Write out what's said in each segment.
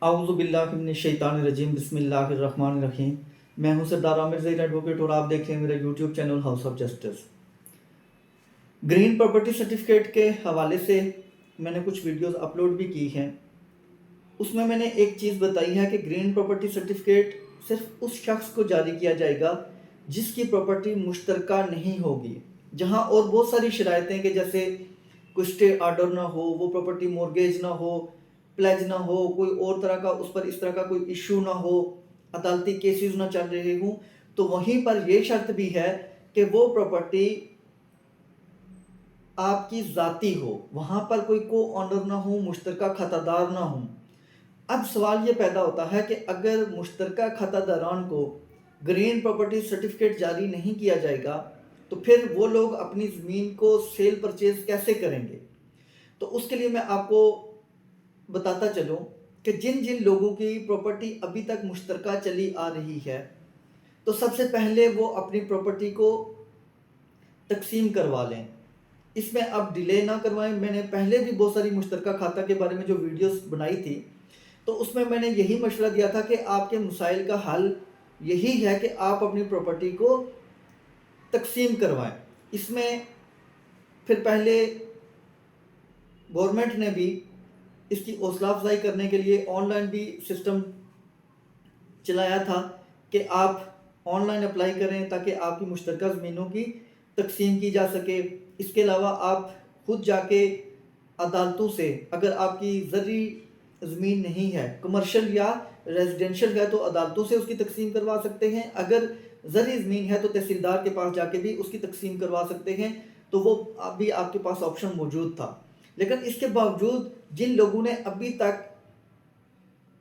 اعوذ باللہ من الشیطان الرجیم بسم اللہ الرحمن الرحیم۔ میں ہوں سردار عامر ظہیر ایڈوکیٹ اور آپ دیکھ رہے ہیں میرا YouTube channel house of justice. Green property certificate کے حوالے سے میں نے کچھ ویڈیوز اپلوڈ بھی کی ہیں۔ اس میں نے ایک چیز بتائی ہے کہ گرین پراپرٹی سرٹیفکیٹ صرف اس شخص کو جاری کیا جائے گا جس کی پراپرٹی مشترکہ نہیں ہوگی، جہاں اور بہت ساری شرائطیں کہ جیسے کوئی اسٹے آرڈر نہ ہو، وہ پراپرٹی مورگیج نہ ہو، پلیج نہ ہو، کوئی اور طرح کا اس پر اس طرح کا کوئی ایشو نہ ہو، عدالتی کیسز نہ چل رہے ہوں۔ تو وہیں پر یہ شرط بھی ہے کہ وہ پراپرٹی آپ کی ذاتی ہو، وہاں پر کوئی کو آنر نہ ہو، مشترکہ کھاتہ دار نہ ہوں۔ اب سوال یہ پیدا ہوتا ہے کہ اگر مشترکہ کھاتہ داران کو گرین پراپرٹی سرٹیفکیٹ جاری نہیں کیا جائے گا تو پھر وہ لوگ اپنی زمین کو سیل پرچیز کیسے کریں گے؟ تو اس کے لیے میں آپ کو بتاتا چلوں کہ جن جن لوگوں کی پراپرٹی ابھی تک مشترکہ چلی آ رہی ہے تو سب سے پہلے وہ اپنی پراپرٹی کو تقسیم کروا لیں۔ اس میں اب ڈیلے نہ کروائیں۔ میں نے پہلے بھی بہت ساری مشترکہ کھاتہ کے بارے میں جو ویڈیوز بنائی تھی تو اس میں نے یہی مشورہ دیا تھا کہ آپ کے مسائل کا حل یہی ہے کہ آپ اپنی پراپرٹی کو تقسیم کروائیں۔ اس میں پھر پہلے گورنمنٹ نے بھی اس کی حوصلہ افزائی کرنے کے لیے آن لائن بھی سسٹم چلایا تھا کہ آپ آن لائن اپلائی کریں تاکہ آپ کی مشترکہ زمینوں کی تقسیم کی جا سکے۔ اس کے علاوہ آپ خود جا کے عدالتوں سے، اگر آپ کی زرعی زمین نہیں ہے، کمرشل یا ریزیڈینشل ہے، تو عدالتوں سے اس کی تقسیم کروا سکتے ہیں۔ اگر زرعی زمین ہے تو تحصیلدار کے پاس جا کے بھی اس کی تقسیم کروا سکتے ہیں۔ تو وہ ابھی آپ کے پاس آپشن موجود تھا۔ لیکن اس کے باوجود جن لوگوں نے ابھی تک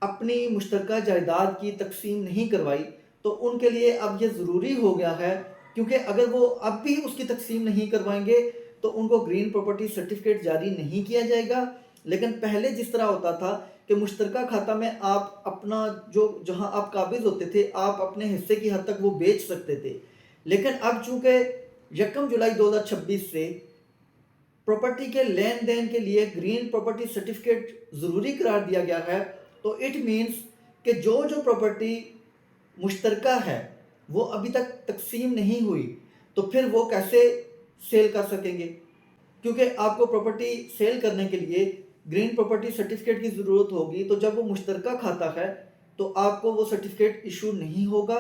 اپنی مشترکہ جائیداد کی تقسیم نہیں کروائی تو ان کے لیے اب یہ ضروری ہو گیا ہے، کیونکہ اگر وہ اب بھی اس کی تقسیم نہیں کروائیں گے تو ان کو گرین پراپرٹی سرٹیفکیٹ جاری نہیں کیا جائے گا۔ لیکن پہلے جس طرح ہوتا تھا کہ مشترکہ کھاتہ میں آپ اپنا جہاں آپ قابض ہوتے تھے آپ اپنے حصے کی حد تک وہ بیچ سکتے تھے، لیکن اب چونکہ 1 جولائی 2026 سے پراپرٹی کے لین دین کے لیے گرین پراپرٹی سرٹیفکیٹ ضروری قرار دیا گیا ہے، تو اٹ مینس کہ جو پراپرٹی مشترکہ ہے وہ ابھی تک تقسیم نہیں ہوئی تو پھر وہ کیسے سیل کر سکیں گے؟ کیونکہ آپ کو پراپرٹی سیل کرنے کے لیے گرین پراپرٹی سرٹیفکیٹ کی ضرورت ہوگی، تو جب وہ مشترکہ کھاتہ ہے تو آپ کو وہ سرٹیفکیٹ ایشو نہیں ہوگا۔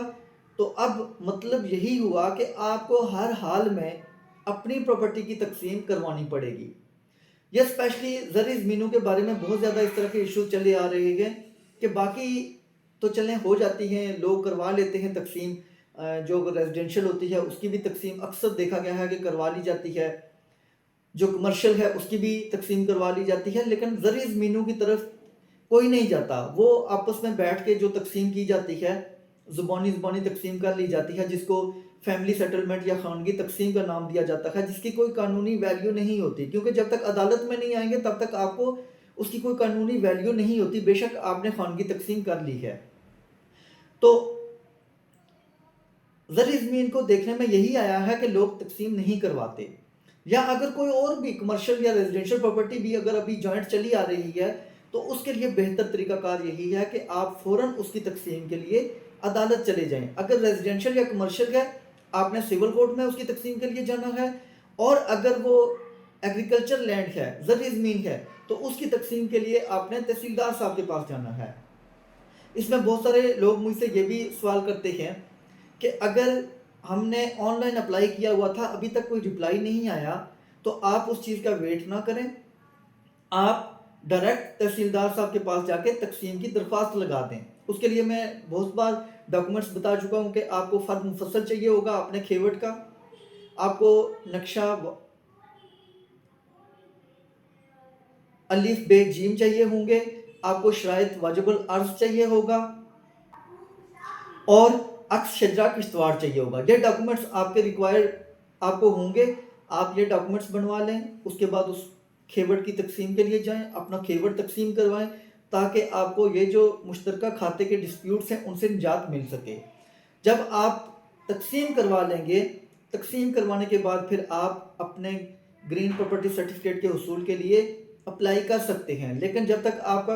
تو اب مطلب یہی ہوا کہ آپ کو ہر حال میں اپنی پراپرٹی کی تقسیم کروانی پڑے گی۔ یہ اسپیشلی زرعی زمینوں کے بارے میں بہت زیادہ اس طرح کے ایشوز چلے آ رہے ہیں کہ باقی تو چلیں ہو جاتی ہیں، لوگ کروا لیتے ہیں تقسیم، جو ریزیڈینشل ہوتی ہے اس کی بھی تقسیم اکثر دیکھا گیا ہے کہ کروا لی جاتی ہے، جو کمرشل ہے اس کی بھی تقسیم کروا لی جاتی ہے، لیکن زرعی زمینوں کی طرف کوئی نہیں جاتا۔ وہ آپس میں بیٹھ کے جو تقسیم کی جاتی ہے، زبانی تقسیم کر لی جاتی ہے، جس کو فیملی سیٹلمنٹ یا خانگی تقسیم کا نام دیا جاتا ہے، جس کی کوئی قانونی ویلیو نہیں ہوتی، کیونکہ جب تک عدالت میں نہیں آئیں گے تب تک آپ کو اس کی کوئی قانونی ویلیو نہیں ہوتی، بے شک آپ نے خانگی تقسیم کر لی ہے۔ تو زرعی زمین کو دیکھنے میں یہی آیا ہے کہ لوگ تقسیم نہیں کرواتے، یا اگر کوئی اور بھی کمرشل یا ریزیڈینشل پراپرٹی بھی اگر ابھی جوائنٹ چلی آ رہی ہے تو اس کے لیے بہتر طریقہ کار یہی ہے کہ آپ فوراً اس کی تقسیم کے لیے عدالت چلے جائیں۔ اگر ریزیڈینشل یا کمرشل ہے آپ نے سول کورٹ میں اس کی تقسیم کے لیے جانا ہے، اور اگر وہ ایگریکلچر لینڈ ہے، زرعی زمین ہے، تو اس کی تقسیم کے لیے آپ نے تحصیلدار صاحب کے پاس جانا ہے۔ اس میں بہت سارے لوگ مجھ سے یہ بھی سوال کرتے ہیں کہ اگر ہم نے آن لائن اپلائی کیا ہوا تھا، ابھی تک کوئی رپلائی نہیں آیا، تو آپ اس چیز کا ویٹ نہ کریں، آپ ڈائریکٹ تحصیلدار صاحب کے پاس جا کے تقسیم کی درخواست لگا دیں۔ اس کے لیے میں بہت بار ڈاکومنٹس بتا چکا ہوں کہ آپ کو فرد مفصل چاہیے ہوگا اپنے کھیوٹ کا، آپ کو نقشہ الف بے جیم چاہیے ہوں گے، آپ کو شرائط واجب العرض چاہیے ہوگا، اور عکس شجرہ کشتواڑ چاہیے ہوگا۔ یہ ڈاکومنٹس آپ کے ریکوائرڈ آپ کو ہوں گے، آپ یہ ڈاکومنٹس بنوا لیں، اس کے بعد اس کھیوٹ کی تقسیم کے لیے جائیں، اپنا کھیوٹ تقسیم کروائیں تاکہ آپ کو یہ جو مشترکہ کھاتے کے ڈسپیوٹس ہیں ان سے نجات مل سکے۔ جب آپ تقسیم کروا لیں گے، تقسیم کروانے کے بعد پھر آپ اپنے گرین پراپرٹی سرٹیفکیٹ کے حصول کے لیے اپلائی کر سکتے ہیں، لیکن جب تک آپ کا